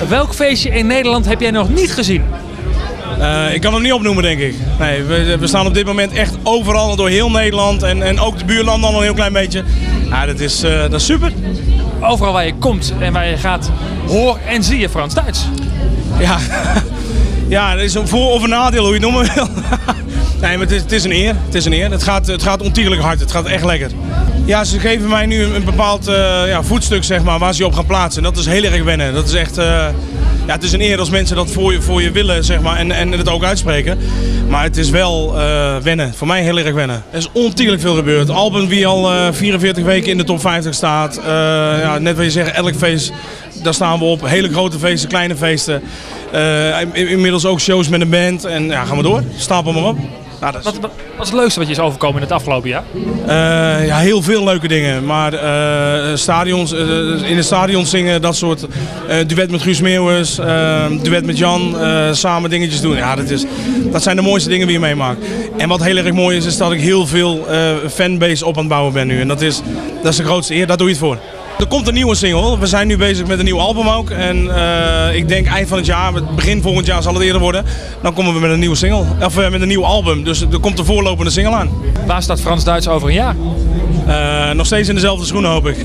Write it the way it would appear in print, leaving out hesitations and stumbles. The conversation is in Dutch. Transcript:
Welk feestje in Nederland heb jij nog niet gezien? Ik kan hem niet opnoemen, denk ik. Nee, we staan op dit moment echt overal door heel Nederland en ook de buurlanden al een heel klein beetje. Ja, dat is super. Overal waar je komt en waar je gaat, hoor en zie je Frans-Duits. Ja. Ja, dat is een voor- of een nadeel, hoe je het noemen wil. Nee, maar het is een eer. Het is een eer. Het gaat ontiegelijk hard. Het gaat echt lekker. Ja, ze geven mij nu een bepaald voetstuk, zeg maar, waar ze je op gaan plaatsen. En dat is heel erg wennen. Dat is echt... ja, het is een eer als mensen dat voor je willen, zeg maar, en het ook uitspreken. Maar het is wel wennen. Voor mij heel erg wennen. Er is ontiegelijk veel gebeurd. Album die al 44 weken in de top 50 staat. Ja, net wat je zegt, elk feest, daar staan we op. Hele grote feesten, kleine feesten. Inmiddels ook shows met een band. En ja, gaan we door. Stapel maar op. Nou, Wat is het leukste wat je is overkomen in het afgelopen jaar? Ja, heel veel leuke dingen. Maar stadions, in het stadion zingen, dat soort duet met Guus Meeuwis, duet met Jan, samen dingetjes doen. Ja, dat zijn de mooiste dingen die je meemaakt. En wat heel erg mooi is dat ik heel veel fanbase op aan het bouwen ben nu. En dat is de grootste eer, daar doe je het voor. Er komt een nieuwe single. We zijn nu bezig met een nieuw album ook. En ik denk eind van het jaar, begin volgend jaar zal het eerder worden. Dan komen we met een nieuwe single. Of met een nieuw album. Dus er komt een voorlopende single aan. Waar staat Frans-Duits over een jaar? Nog steeds in dezelfde schoenen, hoop ik.